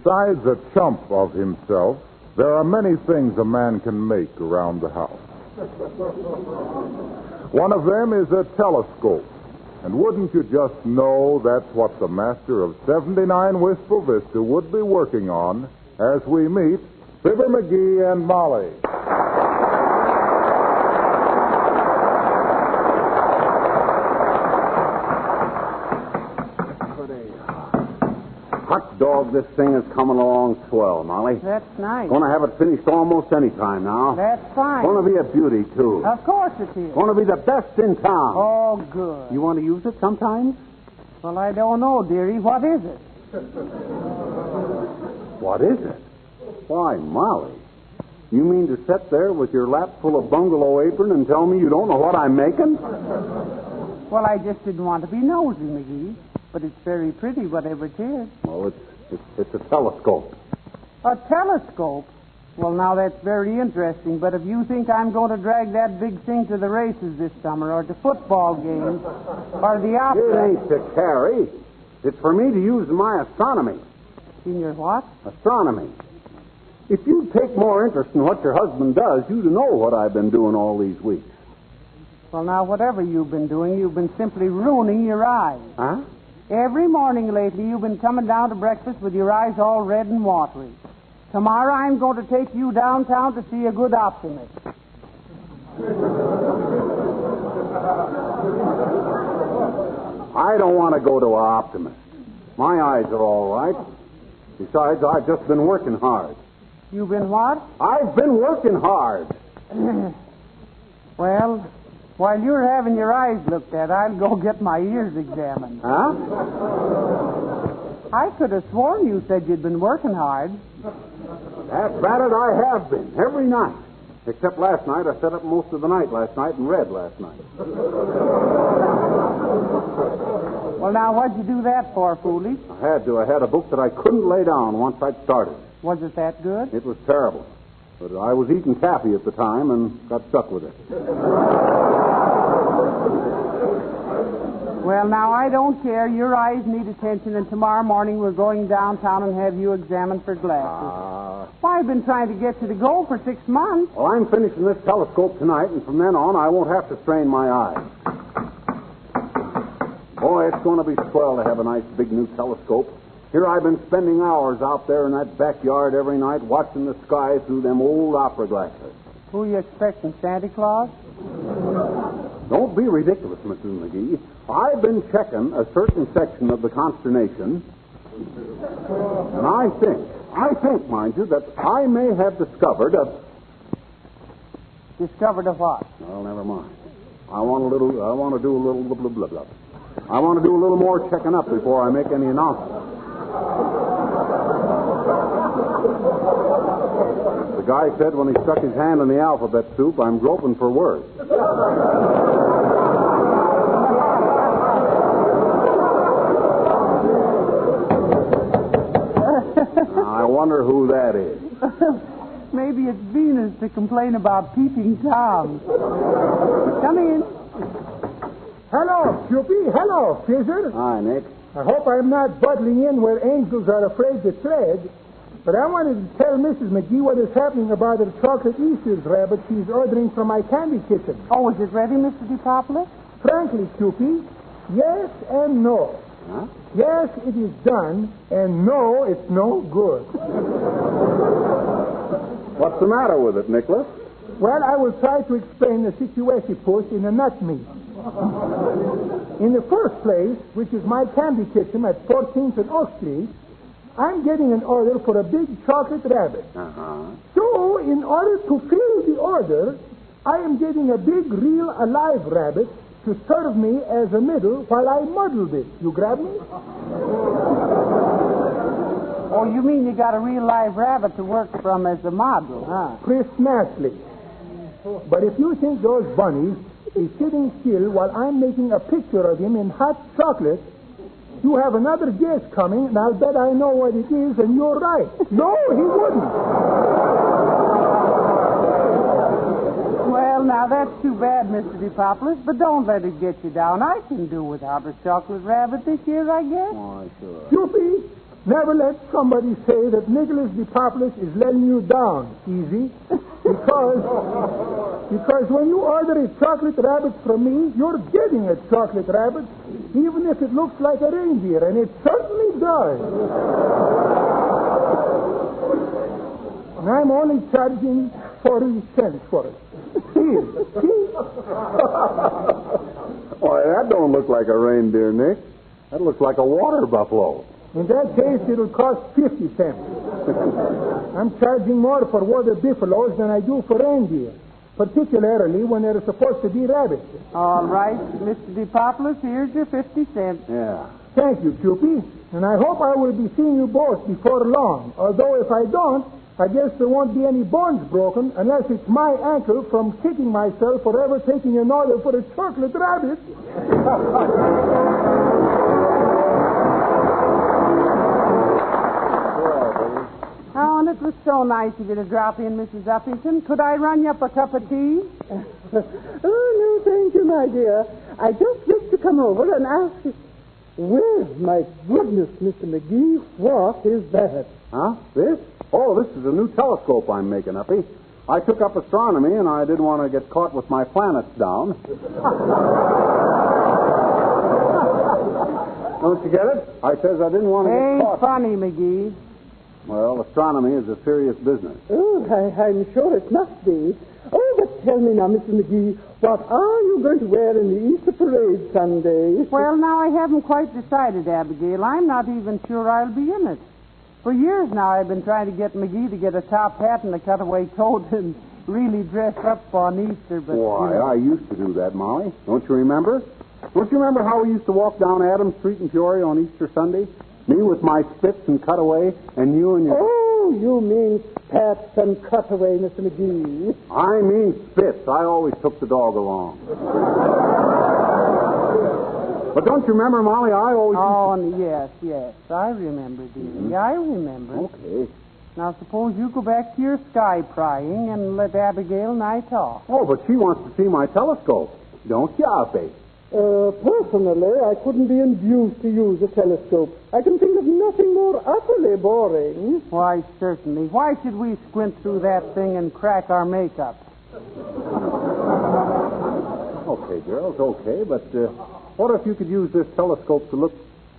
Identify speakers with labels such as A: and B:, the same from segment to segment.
A: Besides a chump of himself, there are many things a man can make around the house. One of them is a telescope. And wouldn't you just know that's what the master of 79 Wistful Vista would be working on as we meet Fibber McGee and Molly.
B: Hot dog, this thing is coming along swell, Molly.
C: That's nice.
B: Going to have it finished almost any time now.
C: That's fine.
B: Going to be a beauty, too.
C: Of course it is.
B: Going to be the best in town.
C: Oh, good.
B: You want to use it sometimes?
C: Well, I don't know, dearie. What is it?
B: What is it? Why, Molly, you mean to sit there with your lap full of bungalow apron and tell me you don't know what I'm making?
C: Well, I just didn't want to be nosy, McGee. But it's very pretty, whatever it is.
B: Well, it's a telescope.
C: A telescope? Well, now that's very interesting. But if you think I'm going to drag that big thing to the races this summer, or to football games, or the opera...
B: It ain't to carry. It's for me to use in my astronomy.
C: In your what?
B: Astronomy. If you take more interest in what your husband does, you'd know what I've been doing all these weeks.
C: Well, now, whatever you've been doing, you've been simply ruining your eyes.
B: Huh?
C: Every morning lately, you've been coming down to breakfast with your eyes all red and watery. Tomorrow, I'm going to take you downtown to see a good optimist.
B: I don't want to go to an optimist. My eyes are all right. Besides, I've just been working hard.
C: You've been what?
B: I've been working hard.
C: Well, while you're having your eyes looked at, I'll go get my ears examined.
B: Huh?
C: I could have sworn you said you'd been working hard.
B: That's about it, I have been. Every night. Except last night. I sat up most of the night last night and read last night.
C: Well, now, what'd you do that for, Foolish?
B: I had to. I had a book that I couldn't lay down once I'd started.
C: Was it that good?
B: It was terrible. But I was eating taffy at the time and got stuck with it.
C: Well, now, I don't care. Your eyes need attention, and tomorrow morning we're going downtown and have you examined for glasses. Well, I've been trying to get you to go for 6 months.
B: Well, I'm finishing this telescope tonight, and from then on I won't have to strain my eyes. Boy, it's going to be swell to have a nice big new telescope. Here I've been spending hours out there in that backyard every night watching the sky through them old opera glasses.
C: Who are you expecting, Santa Claus?
B: Don't be ridiculous, Mrs. McGee. I've been checking a certain section of the consternation, and I think, mind you, that I may have discovered a...
C: Discovered a what?
B: Well, never mind. I want to do a little blah, blah, blah, blah. I want to do a little more checking up before I make any announcement. The guy said when he stuck his hand in the alphabet soup, I'm groping for words. I wonder who that is.
C: Maybe it's Venus to complain about peeping Toms. Come in.
D: Hello, Cupid. Hello, Fizzer.
B: Hi, Nick.
D: I hope I'm not buddling in where angels are afraid to tread, but I wanted to tell Mrs. McGee what is happening about the chocolate Easter's rabbit she's ordering from my candy kitchen.
C: Oh, is it ready, Mr. DePopular?
D: Frankly, Cupid, yes and no.
B: Huh?
D: Yes, it is done, and no, it's no good.
B: What's the matter with it, Nicholas?
D: Well, I will try to explain the situation, Puss, in a nutmeat. In the first place, which is my candy kitchen at 14th and Oak Street, I'm getting an order for a big chocolate rabbit.
B: Uh-huh.
D: So, in order to fill the order, I am getting a big, real, alive rabbit to serve me as a middle while I muddled it. You grab me?
C: Oh, you mean you got a real live rabbit to work from as a model, huh?
D: Precisely. But if you think those bunnies is sitting still while I'm making a picture of him in hot chocolate, you have another guess coming, and I'll bet I know what it is, and you're right. No, he wouldn't.
C: Well, now, that's too bad, Mr. DePopulis, but don't let it get you down. I can do without a chocolate rabbit this year, I guess.
B: Why, sure.
D: Cupid, Never let somebody say that Nicholas DePopoulos is letting you down, Easy. Because when you order a chocolate rabbit from me, you're getting a chocolate rabbit, even if it looks like a reindeer, and it certainly does. And I'm only charging 40 cents for it. See?
B: Why, that don't look like a reindeer, Nick. That looks like a water buffalo.
D: In that case, it'll cost 50 cents. I'm charging more for water buffaloes than I do for reindeer, particularly when they're supposed to be rabbits.
C: All right, Mr. DePopoulos, here's your 50 cents.
B: Yeah.
D: Thank you, Cupie. And I hope I will be seeing you both before long. Although if I don't, I guess there won't be any bones broken unless it's my ankle from kicking myself for ever taking an order for a chocolate rabbit.
C: Oh, and it was so nice of you to drop in, Mrs. Uppington. Could I run you up a cup of tea?
E: Oh, no, thank you, my dear. I just wish to come over and ask you. Well, my goodness, Mr. McGee, what is that?
B: Huh? This? Oh, this is a new telescope I'm making, Uppy. I took up astronomy, and I didn't want to get caught with my planets down. Don't you get it? I says I didn't want to get caught.
C: Ain't funny, McGee.
B: Well, astronomy is a serious business.
E: Oh, I'm sure it must be. Oh, but tell me now, Mr. McGee, what are you going to wear in the Easter parade Sunday?
C: Well, now, I haven't quite decided, Abigail. I'm not even sure I'll be in it. For years now, I've been trying to get McGee to get a top hat and a cutaway coat and really dress up on Easter, but...
B: Why, I used to do that, Molly. Don't you remember? Don't you remember how we used to walk down Adams Street in Peoria on Easter Sunday? Me with my spits and cutaway, and you and your...
E: Oh, you mean spats and cutaway, Mr. McGee.
B: I mean spits. I always took the dog along. But don't you remember, Molly, I always...
C: Oh, yes. I remember, dearie. I remember.
B: Okay.
C: Now, suppose you go back to your sky prying and let Abigail and I talk.
B: Oh, but she wants to see my telescope. Don't you, Uppy?
E: Personally, I couldn't be induced to use a telescope. I can think of nothing more utterly boring.
C: Why, certainly. Why should we squint through that thing and crack our makeup?
B: Okay, girls, okay, but what if you could use this telescope to look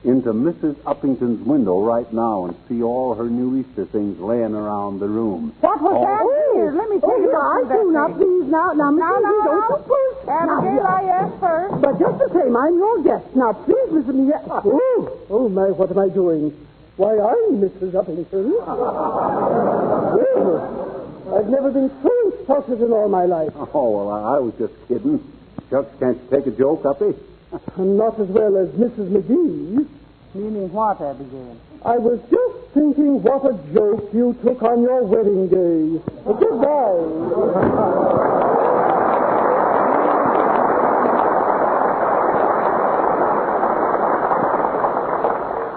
B: into Mrs. Uppington's window right now and see all her new Easter things laying around the room?
C: What was that? Here, let me take it up.
E: Now, please, now, don't push.
C: Abigail, I asked first.
E: But just the same, I'm your guest. Now, please, Mr. McGee. Oh, my, what am I doing? Why, I'm Mrs. Uppington. Well, I've never been so insulted in all my life.
B: Oh, well, I was just kidding. Shucks, can't you take a joke, Uppy?
E: Not as well as Mrs. McGee.
C: Meaning what, Abigail?
E: I was just thinking what a joke you took on your wedding day. Goodbye.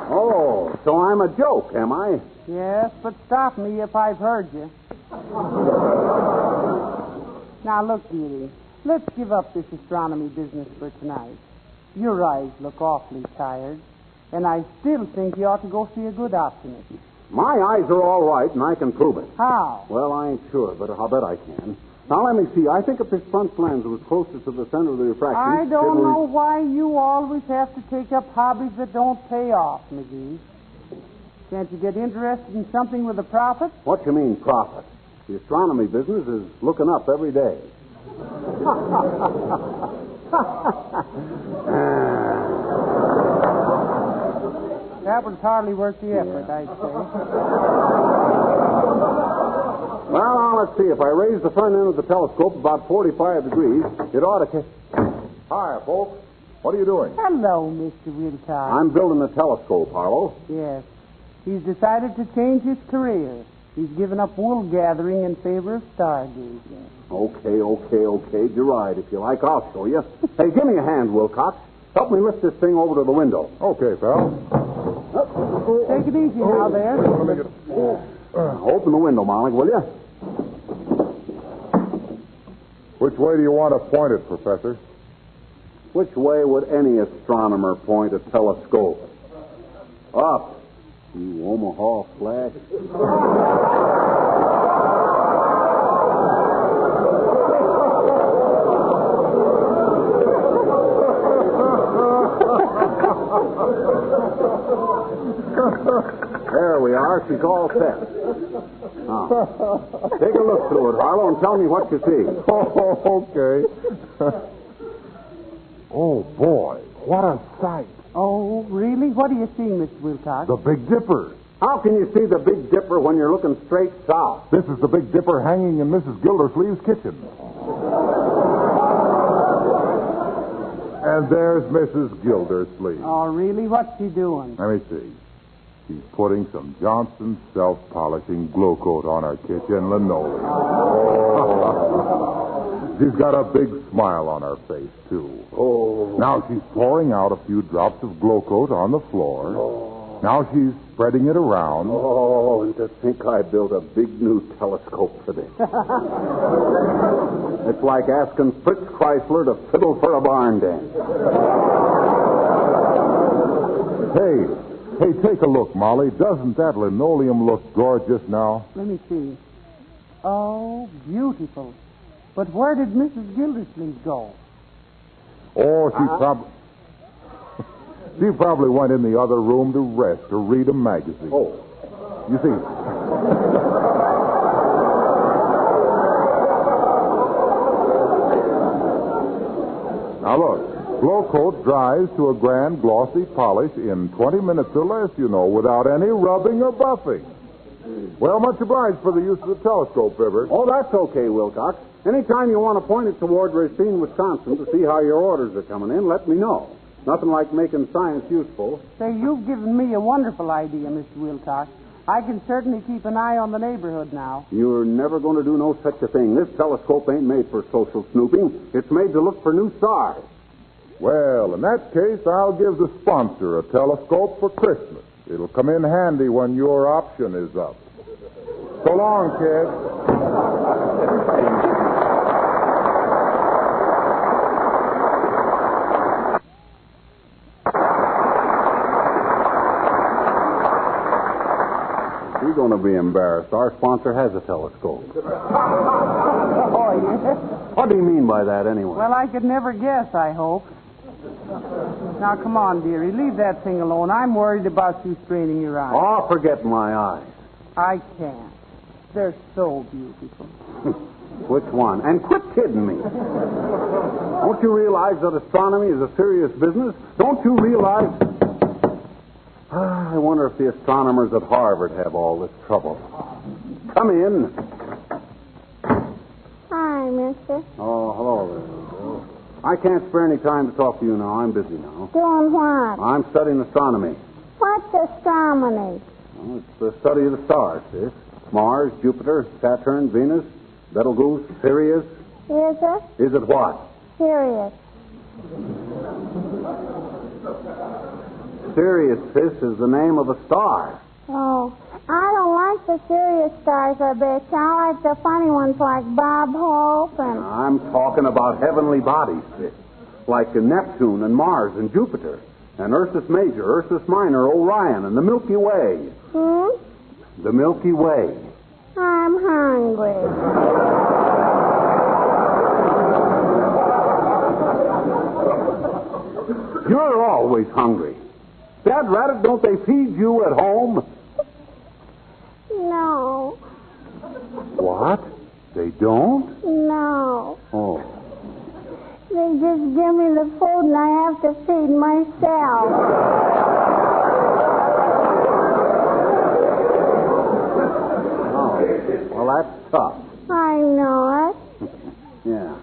B: Oh, so I'm a joke, am I?
C: Yes, but stop me if I've heard you. Now, look, dearie. Let's give up this astronomy business for tonight. Your eyes look awfully tired, and I still think you ought to go see a good optimist.
B: My eyes are all right, and I can prove it.
C: How?
B: Well, I ain't sure, but I'll bet I can. Now, let me see. I think if this front lens was closer to the center of the refraction...
C: I don't know why you always have to take up hobbies that don't pay off, McGee. Can't you get interested in something with a profit?
B: What you mean, profit? The astronomy business is looking up every day.
C: That was hardly worth the effort, I'd say.
B: Well, now, let's see. If I raise the front end of the telescope about 45 degrees, it ought to...
A: Hi, folks. What are you doing?
C: Hello, Mr. Wilcox.
B: I'm building a telescope, Harlow.
C: Yes. He's decided to change his career. He's given up wool gathering in favor of stargazing.
B: Okay. You're right. If you like, I'll show you. Hey, give me a hand, Wilcox. Help me lift this thing over to the window.
A: Okay, pal.
C: Take it easy now there.
A: Let me get...
B: Open the window, Molly, will you?
A: Which way do you want to point it, Professor?
B: Which way would any astronomer point a telescope? Up. You Omaha flash. There we are. She's all set. Now, take a look through it, Harlow, and tell me what you see.
A: Oh, okay. Oh, boy. What a sight.
C: Oh, really? What do you see, Mr. Wilcox?
A: The Big Dipper.
B: How can you see the Big Dipper when you're looking straight south?
A: This is the Big Dipper hanging in Mrs. Gildersleeve's kitchen. And there's Mrs. Gildersleeve.
C: Oh, really? What's she doing?
A: Let me see. She's putting some Johnson's self-polishing glow coat on her kitchen linoleum. Oh. She's got a big smile on her face, too.
B: Oh.
A: Now she's pouring out a few drops of glow coat on the floor.
B: Oh.
A: Now she's spreading it around.
B: Oh, and to think I built a big new telescope for this. It's like asking Fritz Chrysler to fiddle for a barn dance.
A: Hey, take a look, Molly. Doesn't that linoleum look gorgeous now?
C: Let me see. Oh, beautiful. But where did Mrs. Gildersleeve go?
A: Oh, she probably went in the other room to rest or read a magazine.
B: Oh.
A: You see... Now, look. Glow coat dries to a grand glossy polish in 20 minutes or less, you know, without any rubbing or buffing. Well, much obliged for the use of the telescope, Fibber.
B: Oh, that's okay, Wilcox. Anytime you want to point it toward Racine, Wisconsin, to see how your orders are coming in, let me know. Nothing like making science useful.
C: Say, you've given me a wonderful idea, Mr. Wilcox. I can certainly keep an eye on the neighborhood now.
B: You're never going to do no such a thing. This telescope ain't made for social snooping. It's made to look for new stars.
A: Well, in that case, I'll give the sponsor a telescope for Christmas. It'll come in handy when your option is up. So long, kids.
B: You're going to be embarrassed. Our sponsor has a telescope.
C: Oh, yes?
B: What do you mean by that, anyway?
C: Well, I could never guess, I hope. Now, come on, dearie. Leave that thing alone. I'm worried about you straining your eyes.
B: Oh, forget my eyes.
C: I can't. They're so beautiful.
B: Which one? And quit kidding me. Don't you realize that astronomy is a serious business? Don't you realize... I wonder if the astronomers at Harvard have all this trouble. Come in.
F: Hi, mister.
B: Oh, hello there. I can't spare any time to talk to you now. I'm busy now.
F: Doing what?
B: I'm studying astronomy.
F: What's astronomy?
B: Well, it's the study of the stars, sis. Mars, Jupiter, Saturn, Venus, Betelgeuse, Sirius.
F: Is it?
B: Is it what?
F: Serious.
B: Sirius, sis, is the name of a star.
F: Oh, I don't like the serious stars, I bet you. I like the funny ones like Bob Hope and...
B: I'm talking about heavenly bodies, sis. Like Neptune and Mars and Jupiter. And Ursus Major, Ursus Minor, Orion, and the Milky Way. The Milky Way.
F: I'm hungry.
B: You're always hungry. Dad Rabbit, don't they feed you at home?
F: No.
B: What? They don't?
F: No.
B: Oh.
F: They just give me the food and I have to feed myself.
B: Oh. Well, that's tough.
F: I know it.
B: Yeah.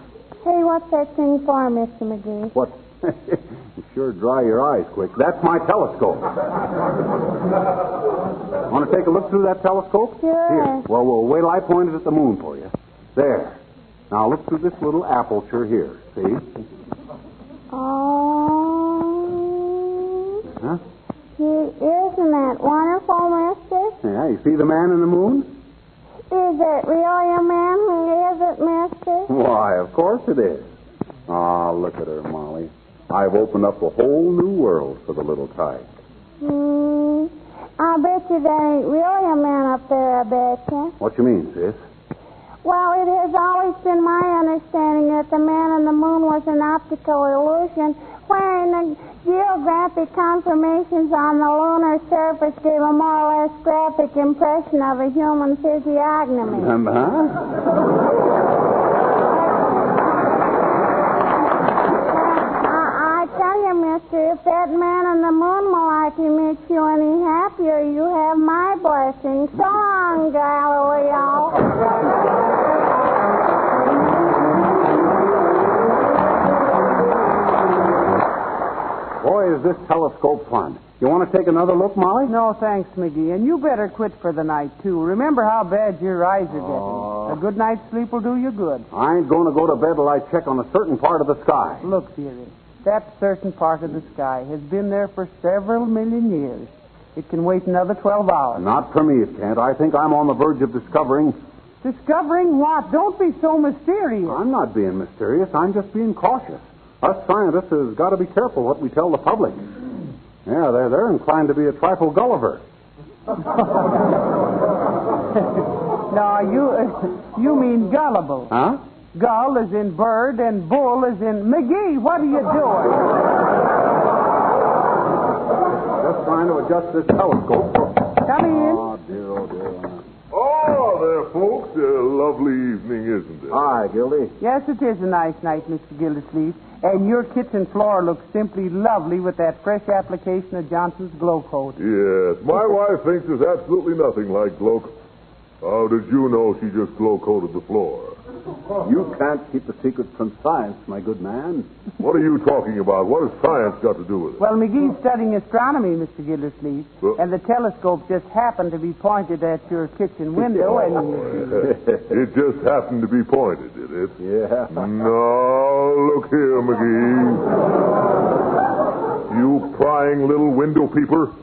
F: Hey, what's that thing for, Mr. McGee?
B: What? You sure dry your eyes quick. That's my telescope. Want to take a look through that telescope?
F: Sure.
B: Here. Well, wait till I point it at the moon for you. There. Now look through this little aperture here. See?
F: Oh.
B: Huh?
F: Isn't that wonderful, mister?
B: Yeah, you see the man in the moon?
F: Is it really a man who is it, mister?
B: Why, of course it is. Ah, look at her, Molly. I've opened up a whole new world for the little tyke.
F: I bet you there ain't really a man up there, I bet you.
B: What you mean, sis?
F: Well, it has always been my understanding that the man on the moon was an optical illusion, wherein the geographic conformations on the lunar surface gave a more or less graphic impression of a human physiognomy. I tell you, mister, if that man on the moon malarkey makes you any happier, you have my blessing. So long, Galileo.
B: Boy, is this telescope fun. You want to take another look, Molly?
C: No, thanks, McGee. And you better quit for the night, too. Remember how bad your eyes are getting. A good night's sleep will do you good.
B: I ain't going to go to bed till I check on a certain part of the sky.
C: Look, dearie, that certain part of the sky has been there for several million years. It can wait another 12 hours.
B: Not for me, it can't. I think I'm on the verge of discovering...
C: Discovering what? Don't be so mysterious.
B: I'm not being mysterious. I'm just being cautious. Us scientists has got to be careful what we tell the public. Yeah, they're inclined to be a trifle Gulliver.
C: No, you mean gullible.
B: Huh?
C: Gull is in bird and bull is in... McGee, what are you doing?
B: Just trying to adjust this telescope.
C: Come in.
B: Oh, dear, oh, dear.
A: Oh, there, folks. A lovely evening, isn't it?
B: Hi, Gildy.
C: Yes, it is a nice night, Mr. Gildersleeve. And your kitchen floor looks simply lovely with that fresh application of Johnson's Glow Coat.
A: Yes. My wife thinks there's absolutely nothing like glow. How did you know she just glow coated the floor?
B: You can't keep the secret from science, my good man.
A: What are you talking about? What has science got to do with it?
C: Well, McGee's studying astronomy, Mr. Gildersleeve, and the telescope just happened to be pointed at your kitchen window, and...
A: It just happened to be pointed, did it?
B: Yeah.
A: No, look here, McGee. You prying little window peeper.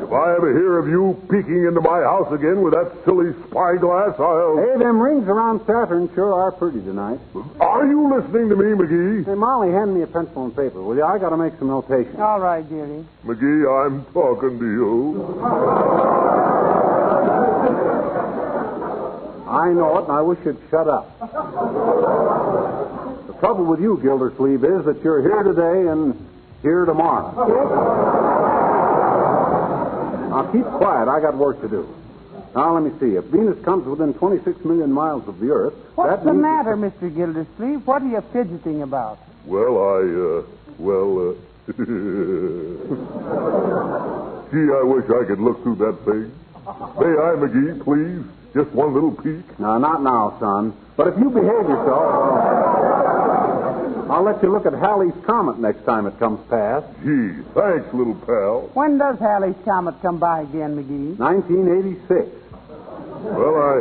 A: If I ever hear of you peeking into my house again with that silly spyglass, I'll...
B: Hey, them rings around Saturn sure are pretty tonight.
A: Are you listening to me, McGee?
B: Hey, Molly, hand me a pencil and paper, will you? I got to make some notations.
C: All right, dearie.
A: McGee, I'm talking to you.
B: I know it, and I wish you'd shut up. The trouble with you, Gildersleeve, is that you're here today and here tomorrow. Now, keep quiet. I got work to do. Now, let me see. If Venus comes within 26 million miles of the Earth...
C: What's the matter, Mr. Gildersleeve? What are you fidgeting about?
A: Well, Gee, I wish I could look through that thing. May I, McGee, please? Just one little peek?
B: No, not now, son. But if you behave yourself... I'll let you look at Halley's Comet next time it comes past.
A: Gee, thanks, little pal.
C: When does Halley's Comet come by again, McGee?
B: 1986.
A: Well, I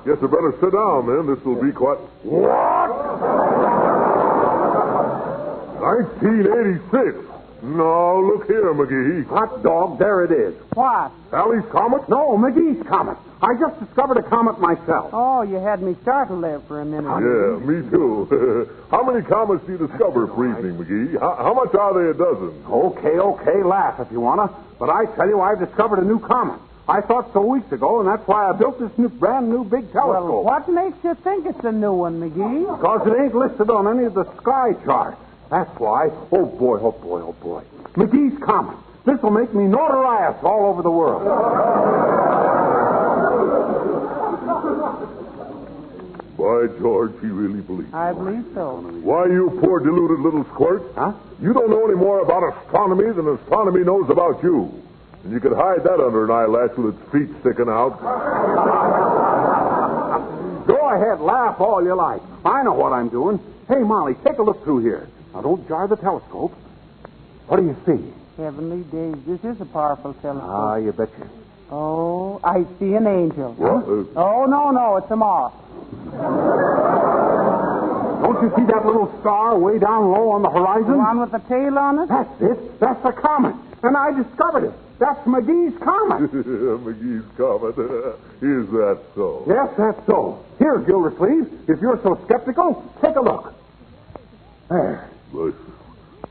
A: guess I better sit down, then. This will be quite... What? 1986? No, look here, McGee.
B: Hot dog, there it is.
C: What?
A: Halley's Comet?
B: No, McGee's Comet. I just discovered a comet myself.
C: Oh, you had me startled there for a minute.
A: Yeah, me too. How many comets do you discover for evening, McGee? How much are they a dozen?
B: Okay, laugh if you wanna. But I tell you, I've discovered a new comet. I thought so weeks ago, and that's why I built this brand new big telescope.
C: Well, what makes you think it's a new one, McGee?
B: Because it ain't listed on any of the sky charts. That's why. Oh, boy. McGee's Comet. This will make me notorious all over the world.
A: By George, he really believes.
C: I believe so.
A: Why, you poor deluded little squirt.
B: Huh?
A: You don't know any more about astronomy than astronomy knows about you. And you could hide that under an eyelash with its feet sticking out.
B: Go ahead, laugh all you like. I know what I'm doing. Hey, Molly, take a look through here. Now, don't jar the telescope. What do you see?
C: Heavenly days, this is a powerful telescope.
B: Ah, you betcha.
C: Oh, I see an angel.
A: What?
C: Oh, no, it's a moth.
B: Don't you see that little star way down low on the horizon?
C: The one with the tail on it?
B: That's it. That's the comet. And I discovered it. That's McGee's Comet.
A: McGee's Comet. Is that so?
B: Yes, that's so. Here, Gildersleeve, if you're so skeptical, take a look. There.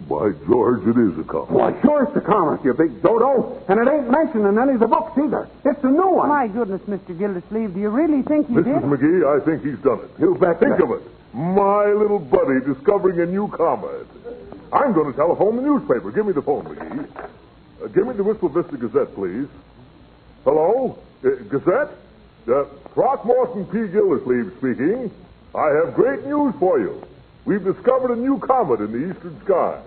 G: By George, it is a comet.
B: Why, sure it's the Comet, you big dodo. And it ain't mentioned in any of the books either. It's a new one.
C: My goodness, Mr. Gildersleeve, do you really think he did?
G: Mrs. McGee, I think he's done it.
B: You bet.
G: Think of it. My little buddy discovering a new comet. I'm going to telephone the newspaper. Give me the phone, McGee. Give me the Wistful Vista Gazette, please. Hello? Gazette? Throckmorton P. Gildersleeve speaking. I have great news for you. We've discovered a new comet in the eastern sky.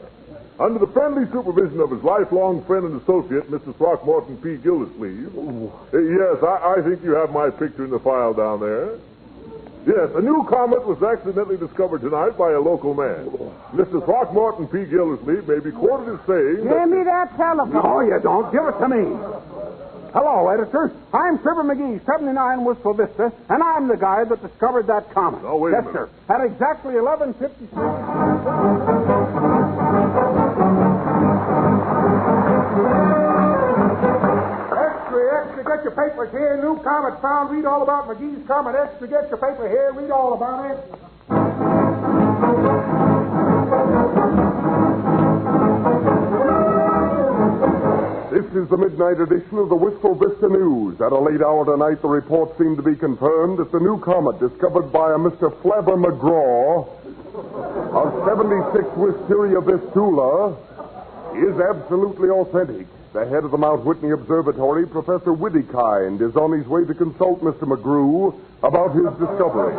G: Under the friendly supervision of his lifelong friend and associate, Mr. Throckmorton P. Gildersleeve. Yes, I think you have my picture in the file down there. Yes, a new comet was accidentally discovered tonight by a local man. Mr. Throckmorton P. Gildersleeve may be quoted as saying...
C: Give me that telephone.
B: No, you don't. Give it to me. Hello, editor. I'm Fibber McGee, 79 Wistful Vista, and I'm the guy that discovered that comet.
G: Now, wait a
B: yes,
G: minute.
B: sir. At exactly 11:56.
D: Extra, get your papers here. New comet found. Read all about McGee's comet. Extra, get your paper here. Read all about it.
H: This is the midnight edition of the Wistful Vista News. At a late hour tonight, the reports seem to be confirmed that the new comet discovered by a Mr. Fibber McGraw of 76 Wisteria Vistula is absolutely authentic. The head of the Mount Whitney Observatory, Professor Widdiekind, is on his way to consult Mr. McGrew about his discovery.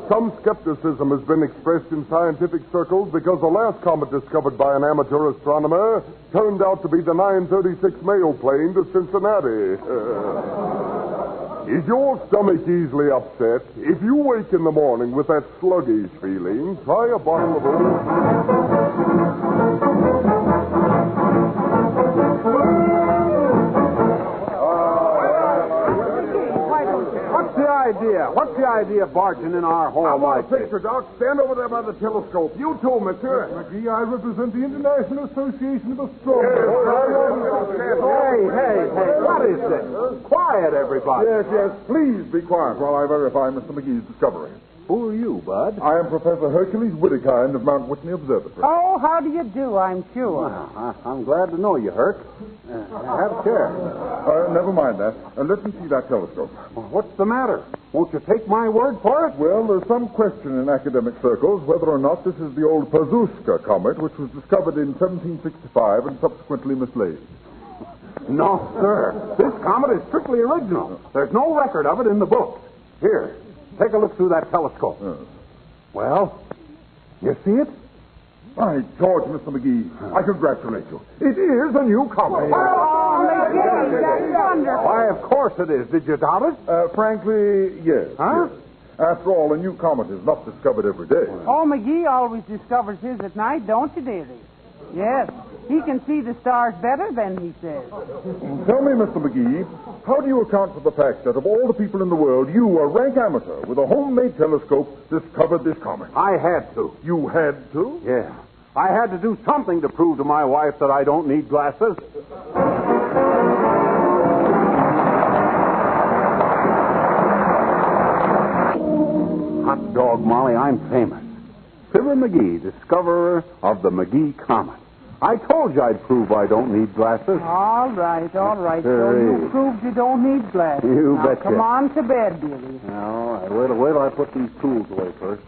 H: Some skepticism has been expressed in scientific circles because the last comet discovered by an amateur astronomer turned out to be the 936 mail plane to Cincinnati. Is your stomach easily upset? If you wake in the morning with that sluggish feeling, try a bottle of
B: What's the idea of barging in our home?
H: I want a picture, Doc. Stand over there by the telescope. You too, mister.
G: McGee, I represent the International Association of Astronomers.
B: Hey, what is this? Quiet, everybody.
G: Yes, please be quiet while I verify Mr. McGee's discovery.
B: Who are you, Bud?
G: I am Professor Hercules Widdiekind of Mount Whitney Observatory.
C: Oh, how do you do, I'm sure.
B: Well, I'm glad to know you, Herc. Have a chair.
G: Never mind that. Let me see that telescope.
B: Well, what's the matter? Won't you take my word for it?
G: Well, there's some question in academic circles whether or not this is the old Pazushka comet, which was discovered in 1765 and subsequently mislaid.
B: No, sir. This comet is strictly original. There's no record of it in the books. Here, take a look through that telescope. Well, you see it?
G: By George, Mr. McGee, I congratulate you. It is a new comet.
C: Oh, McGee, that's wonderful.
B: Why, of course it is. Did you doubt it?
G: Frankly, yes.
B: Huh?
G: Yes. After all, a new comet is not discovered every day.
C: Oh, McGee always discovers his at night, don't you, dearie? Yes. He can see the stars better than he says.
G: Tell me, Mr. McGee, how do you account for the fact that of all the people in the world, you, a rank amateur with a homemade telescope, discovered this comet?
B: I had to.
G: You had to?
B: Yeah. I had to do something to prove to my wife that I don't need glasses. Hot dog, Molly, I'm famous. Fibber McGee, discoverer of the McGee Comet. I told you I'd prove I don't need glasses.
C: All right. So you proved you don't need glasses.
B: You
C: now,
B: betcha.
C: come on to bed, dearie.
B: All right. Wait till I put these tools away first.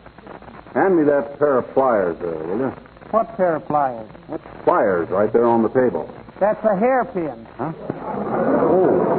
B: Hand me that pair of pliers there, will you?
C: What pair of pliers?
B: Pliers right there on the table.
C: That's a hairpin.
B: Huh? Oh.